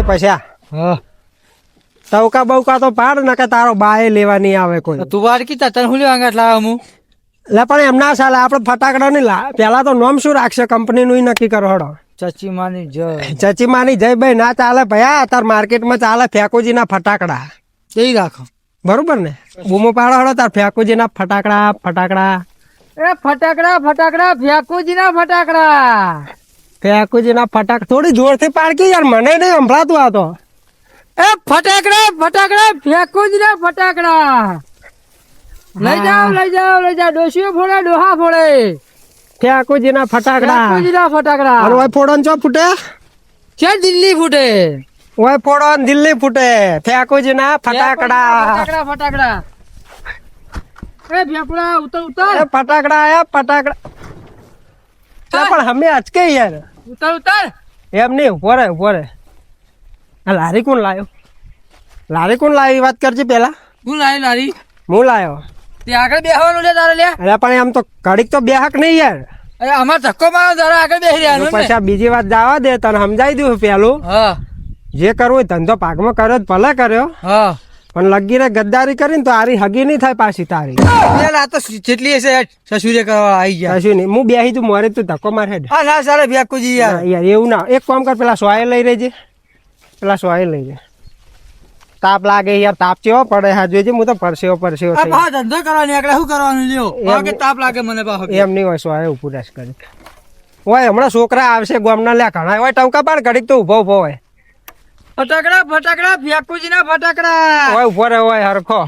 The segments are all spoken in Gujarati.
પૈસા હા ટવકા બવકા તો પાડ ને કે તારો બાએ લેવા નહીં આવે કોઈ. તું વાર કીધા તને હું લેવા અંગાટ લાવ હું એટલે પણ એમ ના ચાલે આપણે ફટાકડા નહીં પેલા તો નામ શું રાખશે કંપનીનું ઈ નક્કી કરો હડો. ચચી માની જય ચચીમાની જય ભાઈ ના ચાલે ભયા તાર માર્કેટમાં ચાલે ફેકુજીના ફટાકડા જઈ રાખો બરોબર ને બૂમો પાડો હડો તાર ફેકુજીના ફટાકડા ફટાકડા એ ફટાકડા ફટાકડા ફેકુજીના ફટાકડા ફેકુજીના ફટાકડા થોડી જોરથી પાડકી યાર મને નહીં સંભળાતું આ તો. એ ફટાકડા ફટાકડા ફેકુજીના ફટાકડા લઈ જાઓ ડોશીઓ ફોડે ડોહા ફોડે ફેકુજીના ફટાકડા ફેકુજીના ફટાકડા અને ઓય ફોડો ને ચો ફૂટે છે દિલ્હી ફૂટે ઓય ફોડો ને દિલ્હી ફૂટે ફેકુજીના ફટાકડા ફટાકડા ફટાકડા એ ફેફડા ઉતર ઉતર એ ફટાકડા આયા ફટાકડા એટલે પણ અમે અચકે યાર ઉતર ઉતર એમ નહીં ઉભો રે આ લારી કોણ લાયો લારી કોણ લાવી વાત કરજે પેલા હું લાવી લારી હું લાયો તે આગળ બેહવાનું લે તારે લે અરે પણ એમ તો ઘડીક તો બેહક નહીં યાર અરે અમાર ધક્કો મારો તારે આગળ બેહી રહ્યાનું ને પછી આ બીજી વાત જવા દે તને સમજાવી દઉં પેલું હા જે કરવું હોય ધંધો પાકમાં કર્યો તો ભલે કર્યો હા પણ લગી રે ગદ્દારી કરીને તો આરી હગી નહીં થાય પાછી તારી યાર આ તો જેટલી હશે સસુરે કરવા આવી ગયા કશું નહીં હું બેહી તું મોરે તું ધક્કો માર હેડ હા ના સારે ફેકુજી યાર યાર એવું ના એક કામ કર પેલા સોય લઈ રહેજે પેલા સોય લઈ રે તાપ લાગે યાર તાપ ચેવો પડે હા જોઈજે હું તો પરસેવો આ થઈ બા ધંધો કરવાની આગળ શું કરવાનું લ્યો ભાગે તાપ લાગે મને બા એમ નહીં હોય સોય ઉપુરાશ કરી હોય હમણાં છોકરા આવશે ગામના લ્યા ઘણા હોય ટવકા પાડ ઘડીક તો ઉભો હોય ફટાકડા ફટાકડા ફેકુજીના ફટાકડા હોય ઉભો રહે હોય હરખો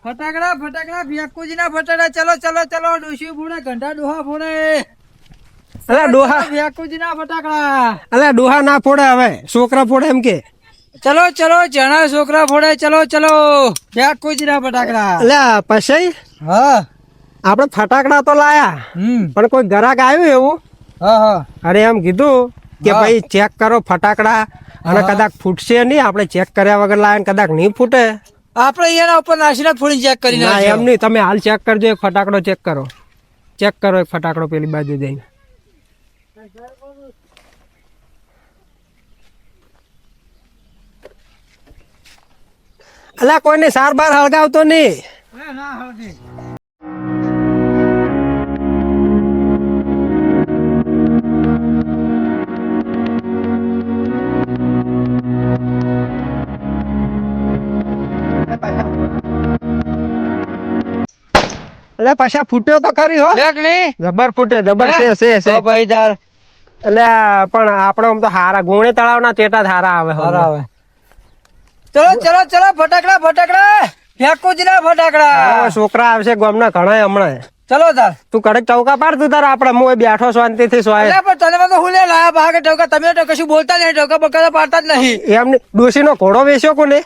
ફટાકડા ફટાકડા ફેકુજીના ફટાકડા ચલો ચલો ચલો ડોશી ફોડે ઘંટા ડોહા ફોડે અલા ડોહા ફેકુજીના ફટાકડા અલા ડોહા ના ફોડે હવે છોકરા ફોડે એમ કે ચલો ચલો જણા છોકરા ફોડે ચલો ચલો ફેકુજીના ફટાકડા અલ્યા પછી હા આપણે ફટાકડા તો લાયા પણ કોઈ ગ્રાહક આવ્યું એવું હા હા અરે એમ કીધું કે હા. ભાઈ ચેક કરો ફટાકડા અને કદાચ ફૂટશે નહીં આપણે ચેક કર્યા વગર લાયા ને કદાચ નહીં ફૂટે આપણે એના ઉપર નાસીને ફોડીને ચેક કરી ના નાખજો એમ નહીં તમે હાલ ચેક કરજો એક ફટાકડો ચેક કરો એક ફટાકડો પેલી બાજુ જઈને અલા કોઈને સાર બાર હળગાવતો નહીં ના હળગે એટલે પાછા ફૂટ્યો તો ખરી હો દેખ નહીં જબર ફૂટે જબર છે તો ભાઈ તાર એટલે પણ આપણે આમ તો હારા ગુણે તળાવના તેટા જ હારા આવે હારા આવે ચલો ચલો ચલો ફટાકડા ફટાકડા ફેકુજીના ફટાકડા હવે છોકરા આવશે ગામના ઘણા હમણાં ચલો તાર તું કડક ચૌકા પાડ તું તાર આપણે હું બેઠો શાંતિથી સોય અલ્યા પણ તને તો હું લે લાયા ભાગે ટોકા તમે તો કશું બોલતા નહીં ટોકા બકા તો પાડતા જ નહીં એમ ડોશીનો ઘોડો વેચ્યો કોને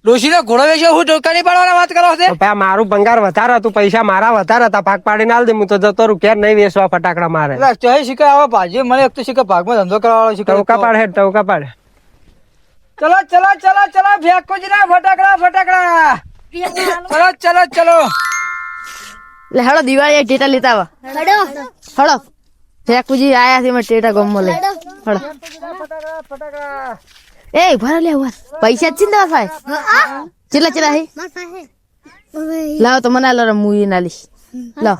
ડોશીને ઘોડો વેચ્યો હું ટોકા નહીં પાડવાના વાત કરો છે તો ભાઈ મારું ભંગાર વધારે હતું પૈસા મારા વધારે હતા ભાગ પાડીને આલ દે હું તો જતો રહું ક્યારે નહીં વેચવા ફટાકડા મારે એટલે ચાહે શીખે આવા ભાજી મને એક તો શીખે ભાગમાં ધંધો કરવાવાળો શીખે ટવકા પાડ હેડ ટવકા પાડ ચલો ચલો ચલો ચલો ફેકુજીના ફટાકડા ફટાકડા ચલો ચલો ચલો લે હળો દિવાળી ટેટા લેતા આવા હળો ફેકુજી આયા છે મેં ટેટા ગમમાં લઈ હળો ફટાકડા એ ભરા લે વાર પૈસા જ ચિંતા થાય ચેલા ચેલા હે લાવ તો મને લો મુઈ નાલીશ લાવ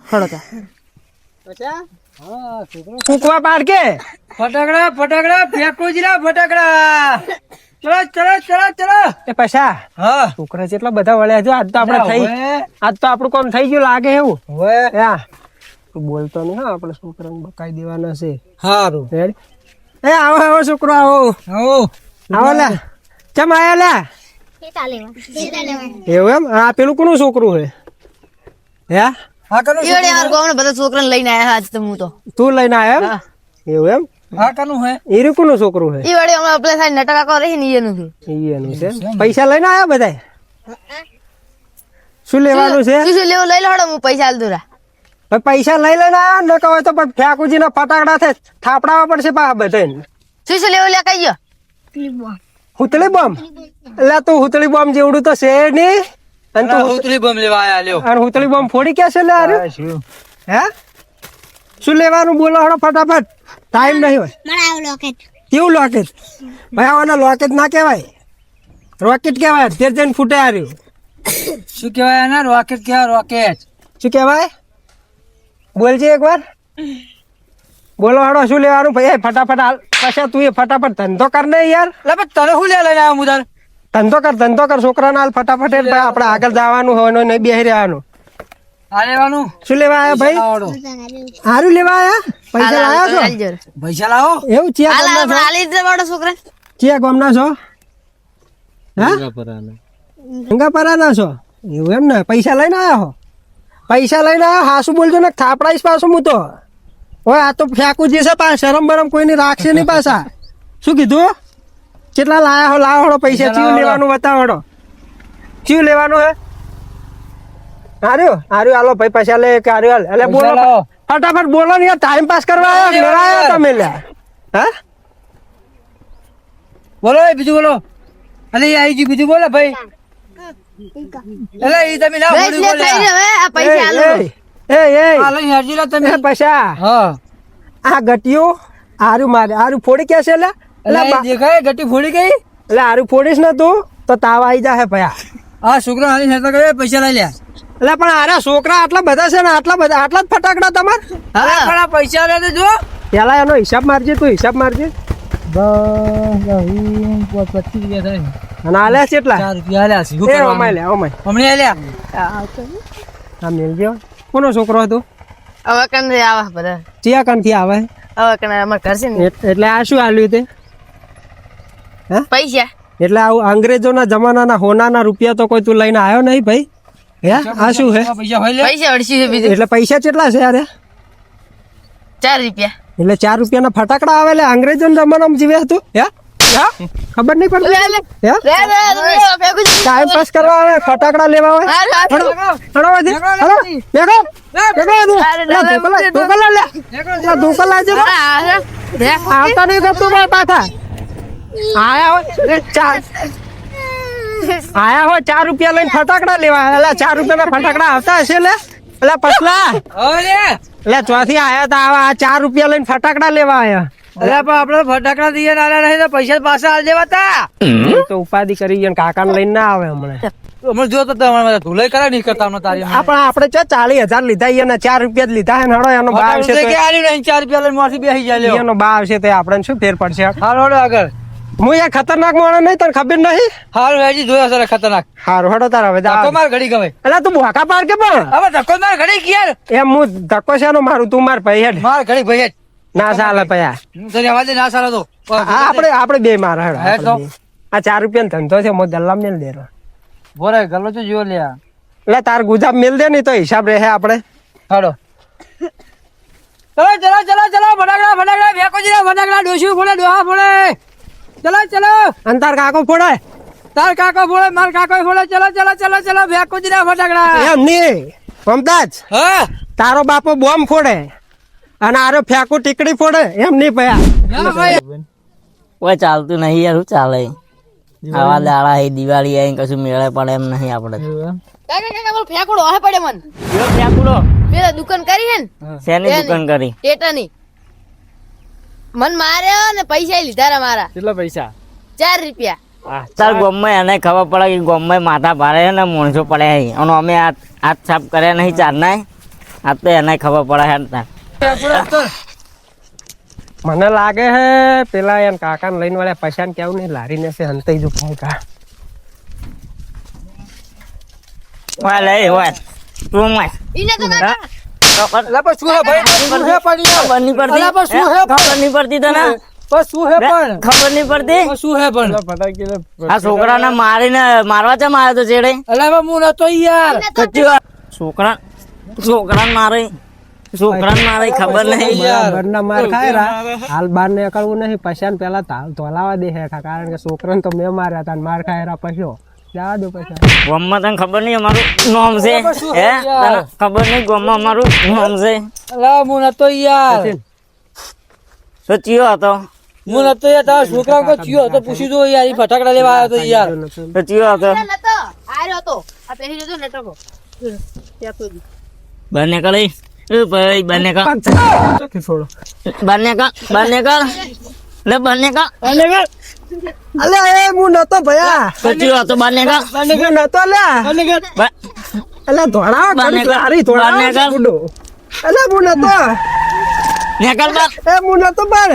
હળો તા ફૂંકવા પાડ કે ફટાકડા ફટાકડા ફેકુજીના ફટાકડા ચલો ચલો ચલો ચલો એ પૈસા હા છોકરા જેટલા બધા વળ્યા છે આજ તો આપણે થઈ આજ તો આપણું કામ થઈ ગયું લાગે એવું હવે યા તું બોલતો નહીં હા આપણે છોકરાને બકાઈ દેવાના છે સારું હેડ. એ આવો આવો છોકરો આવો આવો આવો લે ચમ આયા લે એવું એમ આ પેલું કોનું છોકરું હે હે હા કનું ઈવડે યાર ગોમણે બધા છોકરાને લઈને આયા આજ તો હું તો તું લઈને આયા હા. એમ એવું એમ હા કનું હે ઈરું કોનું છોકરું હે ઈવડે હમણાં આપણે થાય નટકા કરે છે ને એનું છે ઈ એનું છે પૈસા લઈને આયા બધા શું લેવાનું છે શું શું લેવું લઈ લો હળો હું પૈસા આલ દુરા ભાઈ પૈસા લઈ લઈને આયા ન કહો તો પણ ફેકુજીના ફટાકડા થાય થાપડાવા પડશે પા બધાને શું શું લેવું લે કઈ ગયો હુતળી બોમ્બ એટલે તું હુતળી બોમ્બ જેવડું તો છે નહીં અને તું ઉતરી બમ લેવા આયા લ્યો અને હુતળી બોમ્બ ફોડી ક્યાં છે લે આરે હે શું લેવાનું બોલો હળો ફટાફટ ટાઈમ નહીં હોય કેવું લોકેટ ભાઈ આવાના લોકેટ ના કહેવાય રોકેટ કહેવાય તેર જઈને ફૂટે હાર્યું શું કહેવાય એના રોકેટ કહેવાય રોકેટ શું કહેવાય બોલજે એકવાર બોલો હાડો શું લેવાનું ભાઈ ફટાફટ હાલ પછી તું એ ફટાફટ ધંધો કર ને યાર એટલે પણ તને શું લે લઈને આવ્યો મુદાર ધંધો કર છોકરાને હાલ ફટાફટ એટલે ભાઈ આપણે આગળ જવાનું હોય નહીં બેહી રહેવાનું આ લેવાનું શું લેવા આયા ભાઈ લાવડો. હારું લેવા આયા પૈસા લાયા છો પૈસા લાવો એવું ચિયા ગામના છો હા ગંગાપરાના છો એવું એમ ને પૈસા લઈને આયા હો પૈસા લઈને આયા હાસુ બોલજો ને થાપડાઈશ પાછું હું તો ઓય આ તો ફેંકું જે છે પાછા શરમ બરમ કોઈની રાખશે નહીં પાછા શું કીધું કેટલા લાયા હો લાવો પૈસા ચીવું લેવાનું બતાવડો ચીવું લેવાનું હે હાર્યું હાલો ભાઈ પૈસા લે કે હાર્યું હાલ એટલે બોલો લાવો. ફટાફટ બોલો ને યાર ટાઈમ પાસ કરવા આવ્યા લેવા આવ્યા તમે લ્યા હા બોલો એ બીજું બોલો અલે એ આવી ગયું બીજું બોલો ભાઈ એટલે એ તમે લાવો મોડું બોલો એ હાલો હેરજી લા તમે પૈસા હા આ ગટિયો આરું મારે આરું ફોડી કે છે એટલે એટલે એ દેખાય ગટી ફોડી ગઈ એટલે આરું ફોડીશ ને તું તો તાવ આવી જાય ભયા આ છોકરો હાલી હેરતા કરે પૈસા લઈ લ્યા એટલે પણ આરા છોકરા આટલા બધા છે ને આટલા જ ફટાકડા તમાર અરે પણ આ પૈસા લે તો જો પેલા એનો હિસાબ મારજે તું હિસાબ મારજે 25 રૂપિયા થાય અને આલ્યા કેટલા 4 રૂપિયા આલ્યા છે શું એ કરવાનું? ઓમાય લે ઓમાય હમણાં આલ્યા આ મેલજો કોનો છોકરો હતો હવે કન આવા બધા ચિયા કાનથી આવે હવે કન અમાર ઘર છે ને એટલે આ શું આલ્યું તે પૈસા એટલે આવું અંગ્રેજોના જમાનાના હોનાના રૂપિયા તો કોઈ તું લઈને આવ્યો નહીં ભાઈ હે આ શું હે પૈસા હોય લે પૈસા અડસી છે બીજું એટલે પૈસા કેટલા છે યાર 4 રૂપિયા એટલે 4 રૂપિયાના ફટાકડા આવે એટલે અંગ્રેજોના જમાનામાં જીવે હતું હે ખબર નહીં પડતી હે ટાઈમ પાસ કરવા આવે ફટાકડા લેવા આવે હળો વાજી હળો બેગો આવતા નહીં કરતું ભાઈ પાછા આયા હોય 4 રૂપિયા લઈને ફટાકડા લેવા એટલે 4 રૂપિયાના ફટાકડા આવતા હશે લે એટલે પછલા અરે એટલે ચોથી આયા તા આ 4 રૂપિયા લઈને ફટાકડા લેવા આયા અરે પણ આપણે ફટાકડા દઈએ નાના નહીં તો પૈસા પાછા આલ દેવા તા તો ઉપાધિ કરી ગયા કાકાને લઈને ના આવે હમણાં હમણાં જો તો તમારે ધુલાઈ કરા નહીં કરતા હમણાં તારી આપણે 40,000 લીધા એના 4 રૂપિયા જ લીધા હે ને હળો એનો ભાવ છે કે આલ્યું નહીં 4 રૂપિયા લઈને મોરથી બેસી જાય લ્યો એનો ભાવ છે તે આપણે શું ફેર પડશે હાલ હળો આગળ હું યાર ખતરનાક માણસ નહીં તને ખબર નહીં હાલ વેજી જોયો સર ખતરનાક હારું હડો તારા હવે ધક્કો માર ઘડી ગમે એટલે તું ભોકા પાડ કે પણ હવે ધક્કો માર ઘડી ક્યાર એમ હું ધક્કો છે મારું તું માર ભાઈ હેડ માર ઘડી ભાઈ ના ચાલે પયા તને અવાજ ના સારો તો આપણે બે માર હેડ હે તો. આ 4 રૂપિયા ધંધો છે મોં ગલ્લા મેલ દે બોરે ગલ્લો તો જો લ્યા એટલે તાર ગુજાબ મેલ દે નહીં તો હિસાબ રહે આપણે હાડો ચલો ફટાકડા ભેકો જીરા ફટાકડા ડોસ્યું ફોડે ડોહા ફોડે ચલો અને તાર કાકો ફોડાય તાર કાકો ફોડે માર કાકો ફોડે ચલો ભેકો જીરા ફટાકડા એમ નહીં મમતાજ હા તારો બાપો બોમ્બ ફોડે અને આરો ફેંકુ ટીકડી ફોડે એમ નહીં પયા ના ભાઈ કોઈ ચાલતું નહીં યાર શું ચાલે આવા દાડા હે દિવાળી આઈ કશું મેળે પડે એમ નહીં આપણે કાકા બોલ ફેંકડો હે પડે મન ફેંકુડો પેલા દુકાન કરી હે ને શેની દુકાન કરી ટેટાની મન માર્યો ને પૈસા લીધા રે મારા કેટલા પૈસા 4 રૂપિયા તાર ગોમમાં એને ખબર પડે કે ગોમમાં માથા ભારે છે ને માણસો પડે છે અને અમે હાથ સાફ કર્યા નહીં ચારના આ તો એને ખબર પડે છે તાર મને લાગે હે પેલા એમ કાકાને લઈને વાળા પૈસા કેવું નહીં લારી ને હંતાઈ જો કા ઓય લે ઓય તું મય ઈને તો કાકા અલા પણ શું હે ભાઈ શું હે પણ ખબર નહીં પડતી અલા પણ શું હે ખબર નહીં પડતી તને પણ શું હે પણ ખબર નહીં પડતી પણ શું હે પણ આ છોકરાને મારીને મારવા ચમ આવ્યો તો ચેડે અલા પણ હું નતો યાર છોકરાને મારે ખબર નહીં બરના માર ખાય રા હાલ બાર ને એકળવું નહીં પૈસા ને પેલા તોલાવા દે હે કારણ કે છોકરાને તો મેં માર્યા હતા માર ખાય રા પૈસો જવા દો પૈસા ગોમમાં તને ખબર નહીં અમારું નામ છે હે તને ખબર નહીં ગોમમાં અમારું નામ છે અલા હું નતો યાર તો ચિયો હતો હું નતો યાર તારા છોકરા કો ચિયો હતો પૂછી દો યાર ઈ ફટાકડા લેવા આવ્યો તો યાર તો ચિયો હતો નતો આર્યો તો આ પેહી જતો નેટકો બંને કળી ભાઈ બંને કા છોડો બંને કર લે બને કા અલે એ હું નતો ભયા તો ચિયો તો બને કા હું નતો લ્યા અલે ધોળા બાને કા? હારી ધોળા બાને કા? બુડો અલે હું નતો નેકલ બાર એ હું નતો બાર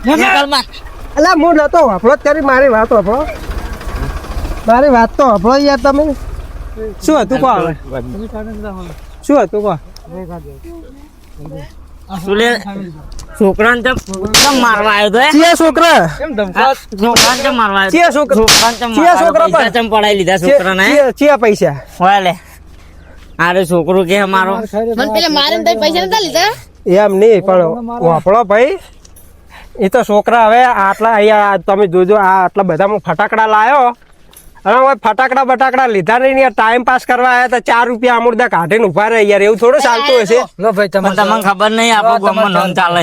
નેકલ બાર અલે હું નતો વાપરો જ કરી મારી વાત વાપરો મારી વાત તો વાપરો યાર તમે શું હતું કહો હવે? શું હતું કહો સુલે છોકરાને ચમ મારવા આવ્યો તો ચિયા છોકરા છોકરાને ચમ મારવા આવ્યો ચિયા છોકરા છોકરાને ચમ ચિયા મારવા છોકરા પૈસા ચમ પડાઈ લીધા છોકરાને ચિયા પૈસા હોય લે આરે છોકરું કે મારો મને પેલા મારે તો પૈસા નતા લીધા એમ નહીં પણ વાપરો ભાઈ એ તો છોકરા હવે આટલા અહીંયા તમે જોજો આ આટલા બધા હું ફટાકડા લાયો અને હવે ફટાકડા બટાકડા લીધા નહીં યાર ટાઈમ પાસ કરવા આવ્યા તો 4 રૂપિયા અમૃતા કાઢીને ઉભા રહે યાર એવું થોડું ચાલતું હશે લો ભાઈ પણ તમને ખબર નહીં આપણું ગામમાં નોંધ ચાલે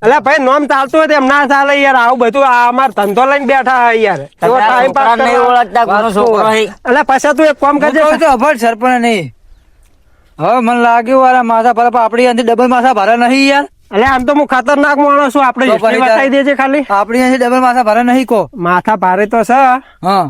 એટલે ભાઈ નોમ ચાલતું હોય તો એમ ના ચાલે યાર આવું બધું આ અમાર ધંધો લઈને બેઠા હોય યાર એવો ટાઈમ પાસ છોકરાને નહીં ઓળખતા કોનો છોકરો છે એટલે પછી તું એક કામ કરજે તો અભર સરપંચ નહીં હવે મને લાગ્યું વાળા માથા પર આપડી અંદરથી ડબલ માથા ભરે નહીં યાર એટલે આમ તો હું ખતરનાક માણસ છું આપણે તો history પછી બતાવી દેજે ખાલી આપડી અંદરથી ડબલ માથા ભરે નહીં કો માથા ભારે તો છે હા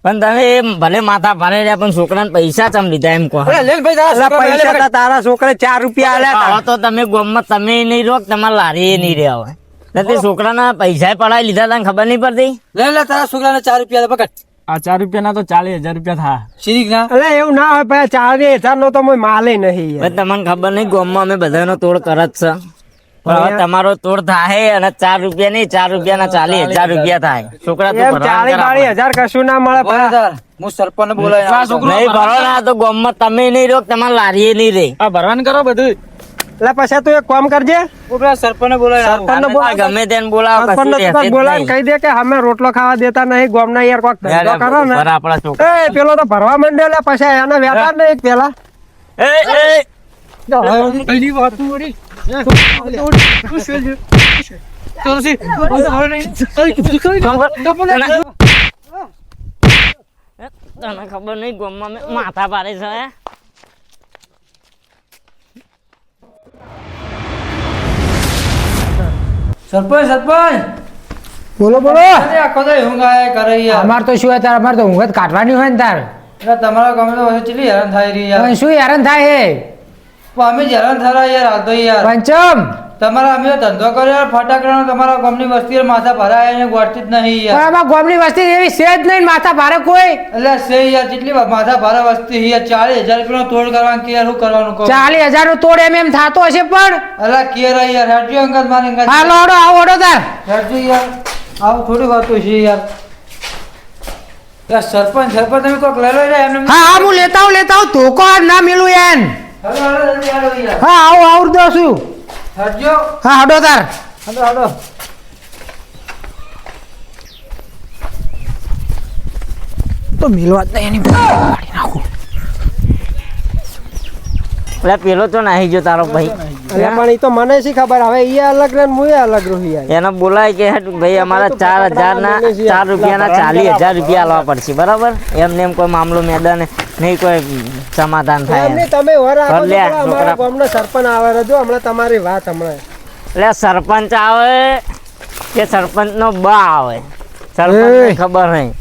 પણ તમે એમ ભલે માથા ભારે રહ્યા પણ છોકરાને પૈસા ચમ લીધા એમ કહો અરે લેલ ભાઈ એટલે પૈસા તો તારા છોકરે 4 રૂપિયા આલ્યા હવે તો તમે ગામમાં તમે નહીં રહો કે તમારા લારી નહીં રહ્યા હોય તો તે છોકરાના પૈસા પડાવી લીધા તને ખબર નહીં પડતી લે તારા છોકરાને 4 રૂપિયા પકડ આ 4 રૂપિયાના તો 40,000 રૂપિયા થાય. શીરીક ના એટલે એવું ના હોય ભાઈ 40,000 નો તો કોઈ માલે નહીં યાર. ભાઈ તમને ખબર નહીં ગામમાં અમે બધાનો તોડ કર જ છે પણ હવે તમારો તોડ થાય અને 4 રૂપિયા નહીં 4 રૂપિયાના 40,000 રૂપિયા થાય છોકરા તો એમ ભરવાના 40,000 કશું ના મળે ભાઈ. હું સરપંચ બોલાય નહીં ભરો ના તો ગામમાં તમે નહીં રહો કે તમારા લારીએ નહીં રહે આ ભરવાન કરો બધું. એટલે પછી તું એક કામ કરજે સરપંચ બોલાય સરપંચને બોલાવ. ગમે તેને બોલાવો કશું સરપંચને રહેશે જ બોલાવીને નહીં. કહી દે કે અમે રોટલો ખાવા દેતા નહીં ગામના યાર કોક ધંધો કરો ને પર આપણા છોકરા એ પેલો તો ભરવા માંડે એટલે પછી એને વેપાર ને એક પેલા પહેલી વાત તું વળી. તને ખબર નહીં ગામમાં અમે માથા પાડે છે હે? સરપંચ બોલો બોલો આખો તો ઊંઘ આયા કરે યાર અમાર તો શું હોય તાર અમાર તો ઊંઘ જ કાઢવાની હોય ને તાર એટલે તમારા ગામે તો હવે ચેટલી હેરાન થાય રહી યાર પણ શું હેરાન થાય હે પણ અમે જ હેરાન થરા યાર આ તો યાર પંચમ તમારા અમે ધંધો કર્યો યાર ફટાકડાનો તમારા ગામની વસ્તી માથા ભરાય એને ગોઠતી જ નહીં પણ યાર આમાં ગામની વસ્તી એવી છે જ નહીં ને માથા ભારે કોઈ એટલે સે યાર જેટલી માથા ભારે વસ્તી યાર 40,000 રૂપિયાનો તોડ કરવાનું કે યાર શું કરવાનું કહો 40,000 નું તોડ એમ થતો હશે પણ અલા કેરા યાર હેડજો અંગત મારી અંગત હાલો ઓડો આવો ઓડો તાર હેડજો યાર આવું થોડી વાતો છે યાર યાર સરપંચ તમે કોક લઈ લો યાર એમને હા હા હું લેતા આવું ધોકો આ ના મેલું એન હાલો હાલો જલ્દી હાલો યાર હા આવું દો છું હેડજો હા હડો તાર હાલો હાલો તો મેલવા જ નહીં એની કાઢી નાખું એટલે પેલો તો નાહી ગયો તારો ભાઈ એટલે પણ એ તો મને શી ખબર હવે એ અલગ રહે ને હું અલગ રહું યાર એને બોલાય કે હેડ ભાઈ અમારા 4,000 ના 4 રૂપિયાના 40,000 રૂપિયા આલવા પડશે બરાબર એમને એમ કોઈ મામલો મેદાન નહીં કોઈ સમાધાન થાય એમ નહીં, તમે વર આપો ભલે, છો, પણ અમારા છોકરા. ગામનો સરપંચ આવે રજો હમણાં તમારી વાત હમણાં એટલે સરપંચ આવે કે સરપંચ નો બા આવે સરપંચ ખબર નહીં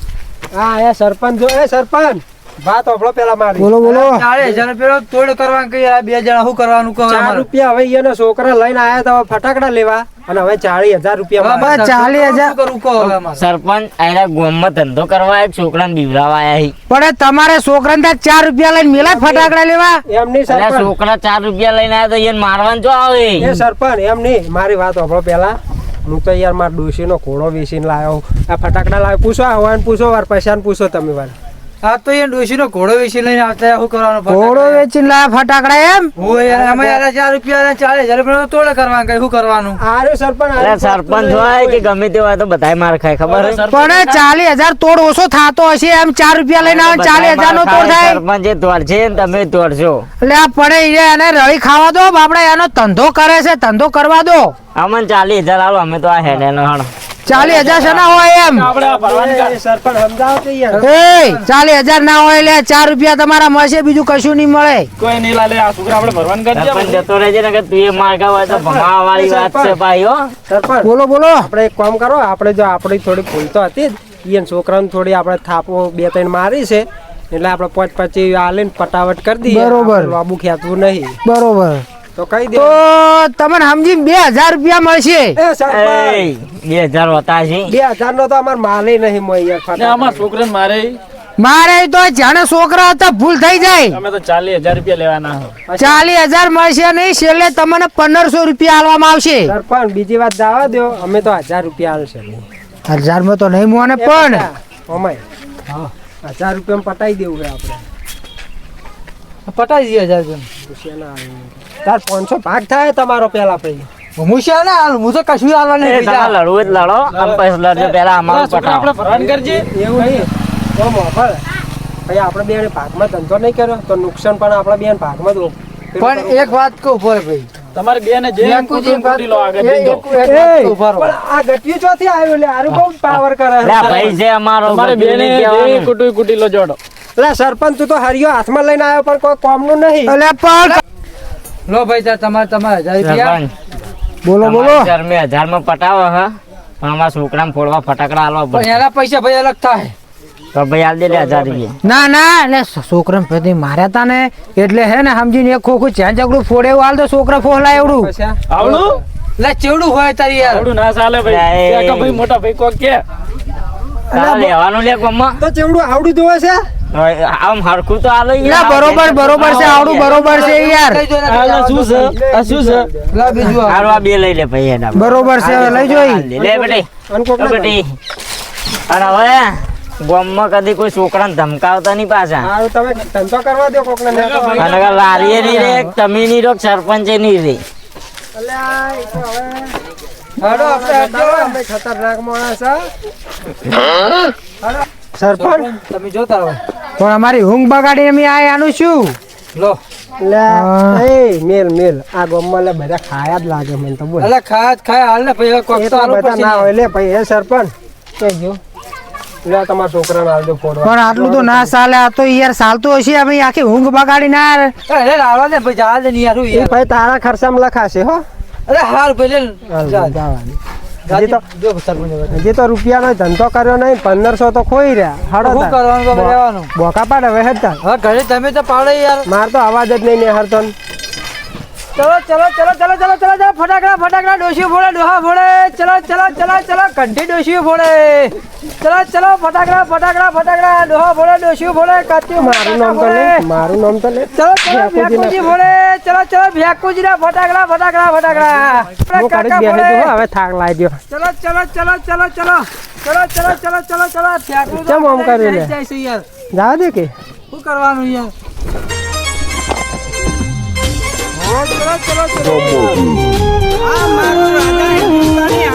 હા એ સરપંચ જો એ સરપંચ વાત ઓફળો પેલા મારી બોલો બોલો 40,000 રૂપિયાનો તોડ કરવાનું કે યાર બે જણા શું કરવાનું કહો 4 રૂપિયા હવે એનો છોકરા લઈને આયા તો હવે ફટાકડા લેવા અને હવે 40,000 રૂપિયા બસ 40,000 શું કરવું કહો હવે અમારે? સરપંચ આયરા ગામમાં ધંધો કરવા એક છોકરાને બીવરાવા આયા હી. પણ તમારે છોકરાને ત્યાં 4 રૂપિયા લઈને મેલા ફટાકડા લેવા એમ નહીં એટલે સરપંચ છોકરા 4 રૂપિયા લઈને આયા તો એને મારવાનું જો આવે એ સરપંચ એમ નહીં મારી વાત ઓફળો પેલા હું તો યાર મારા ડોશીનો ઘોડો વેચીને લાવ્યો આ ફટાકડા લાવ્યો પૂછો હવાને પૂછો વાર પૈસાને પૂછો તમે વાર આ તો યાર ડોશીનો ઘોડો વેચી લઈને આવતા શું કરવાનું ઘોડો વેચીને લાયા ફટાકડા એમ હોય યાર અમે યાર 4 રૂપિયા 40,000 રૂપિયાનો તોડ કરવાનું કઈ શું કરવાનું આરે સરપંચ એટલે સરપંચ હોય કે ગમે તે હોય તો બધાય માર ખાય ખબર હે? પણ 40,000 તોડ ઓછો થતો હશે એમ 4 રૂપિયા લઈને આવે 40,000 નો તોડ થાય સરપંચ એ દોડશે ને તમે દોડશો એટલે આ પડે એને રળી ખાવા દો બાપડા એનો ધંધો કરે છે ધંધો કરવા દો અમને 40,000 આલો અમે તો આ હેડે નો હણ 40,000 શેના હોય એમ આપણે આ ભરવાની કર. સરપંચ સમજાવો કે યાર. એ 40,000 ના હોય એટલે 4 રૂપિયા તમારા મળશે, બીજું કશું નહીં મળે. કોઈ નહીં લાલે આ છોકરા આપણે ભરવાની કરી દે. સરપંચ જતો રહેજે ને કે તું એ માર્ગા હોય તો ભમાવા વાળી વાત છે ભાઈ હો. સરપંચ બોલો બોલો. આપણે એક કામ કરો, આપણે જો આપણી થોડી ભૂલ તો હતી જ, ઈયન છોકરાને થોડી આપણે થાપો 2-3 મારી છે એટલે આપણે 5-5 આલીને પટાવટ કરી દઈએ. બરોબર. આપણે લાંબુ ખેંચવું નહીં બરોબર. તો કહી દે. તો તમને સમજી 2,000 રૂપિયા મળશે. એ સરપંચ એ 2000 હોતા છે 2,000 નો તો અમાર માલે નહીં મળે યાર. ને આમાં છોકરાને મારે મારે તો જાણે છોકરા હતા ભૂલ થઈ જાય. અમે તો 40,000 રૂપિયા લેવાના હો. 40,000 મળશે નહીં, છેલ્લે તમને 1,500 રૂપિયા આલવામાં આવશે. સરપંચ બીજી વાત જવા દો, અમે તો 1000 રૂપિયા આલશે. 1000 માં તો નહીં મોને પણ અમાય 1000 રૂપિયા પટાઈ દેવું છે આપણે. પટાઈ દઈએ 1000 તાર 500 ભાગ થાય તમારો પેલા પછી. હું છે ને હાલ હું તો કશું હાલવા એ નહીં તમે લડવું જ લડો આમ પૈસા લડજો પેલા અમારું છોકરા આપણે પટાવો ભરવાની કરજે. એવું નહીં તો મોફળ ભાઈ આપણે બે ભાગમાં ધંધો નહીં કર્યો તો નુકસાન પણ આપણા બે ભાગમાં જ પણ એક વાત કહું બોલ ભાઈ તમારે બે ને જે વેકુજી કૂટી લો આગળ એ દીધો. એક વાત કહું, ઉભા રહો. પણ આ ગટિયું ચોથી આવ્યું લે આરું બહુ પાવર કરે લે આ ભાઈ છે અમારો તમારે બે ને જે કહેવાનું. કૂટી લો જોડો. લે સરપંચ તું તો હરિયો હાથમાં લઈને આવ્યો પણ કોઈ કોમનું નહીં. એટલે પણ લો ભાઈ તમારે 1000 રૂપિયા સરપંચ, બોલો બોલો. અમારે 1000 માં પટાવો હા પણ અમારા છોકરાને ફોડવા ફટાકડા આલવા પણ પડે એના પૈસા ભાઈ અલગ થાય. તો ભાઈ આલ દે લે 1000 રૂપિયા. ના ના એટલે છોકરા પેલી માર્યા તા ને એટલે હે ને સમજીને એક ખોખું ચેન ચકડું ફોડે એવું હાલ તો છોકરા ફોલાય એવડું. પછી આ આવડું લે ચેવડું હોય તારી યાર. આવડું ના ચાલે ભાઈ. લે, કાકા ભાઈ મોટા ભાઈ કોક કે તારે લેવાનું લે કોમમાં તો ચેવડું આવડું જોવે છે. હવે આમ હરખું તો આલો ના બરોબર બરોબર છે, આવડું બરોબર છે યાર. લઈ જો ને આ શું છે આ શું છે લા બીજું આ. હારું આ બે લઈ લે ભાઈ એના બરોબર છે, હવે લઈ જોઈ. લે બેટી અને કોકને બેટી અને હવે ગામમાં કદી કોઈ છોકરાને ધમકાવતા નહીં પાછા હારું તમે ધંધો કરવા દો કોકને ને તો ભાઈ. અને લારીએ નહીં રે તમે નહીં રો સરપંચે નહીં રે અલ્યા, એ તો હવે હાલો આપણે હટજો. અમે ખતરનાક માણસ હા. સરપંચ તમે જોતા રહો. પણ અમારી ઊંઘ બગાડીને અમે આ આનું શું? લો એ મેલ આ ગામમાં લે બધા ખાયા જ લાગે મને તો બોલ. અલે ખાય હાલ ને ભાઈ કોક તો એટલા આલવું બધા પડશે ના ને. હોય લે ભાઈ. એ સરપંચ લે તમારા છોકરાને આવજો ફોડવા. પણ આટલું તો ના ચાલે, આ તો યાર ચાલતું હશે. અમે આખી ઊંઘ બગાડી ના અરે લાવવા દે ભાઈ જા દે ને યાર હું એ યાર. ભાઈ તારા ખર્ચામાં લખાશે હો. અરે હાલ ભાઈ લે જા. જવાનું. હજી તો જો સરપંચ હવે. હજી તો રૂપિયાનો ધંધો કર્યો નહીં, 1500 તો ખોઈ રહ્યા. હાડો શું કરવાનું બાબા રહેવાનું. બોકા પાડે હવે હેડતા. હવે ઘરે તમે તો પાડે યાર. માર તો અવાજ જ નહીં નેહરતો ને. ચલો ફટાકડા ડોશી ફોડે ડોહા ફોડે. ચલો કંઠી ડોશી ફોડે. ચલો ફટાકડા ડોહા ફોડે ડોશી ફોડે કાચી મારું નામ તો લે, મારું નામ તો લે. ચલો ભ્યાકુજી ફોડે. ચલો ભ્યાકુજી ના ફટાકડા હું કરી કાકા જ બેસી ફોડે. ગયો, હવે થાક લાગ્યો. ચલો ભ્યાકુજી કેમ આમ કર્યું લે? જાય છે યાર. જવા દે કે શું કરવાનું યાર. ચલો. આ મારું રાજા હિન્દુસ્તાની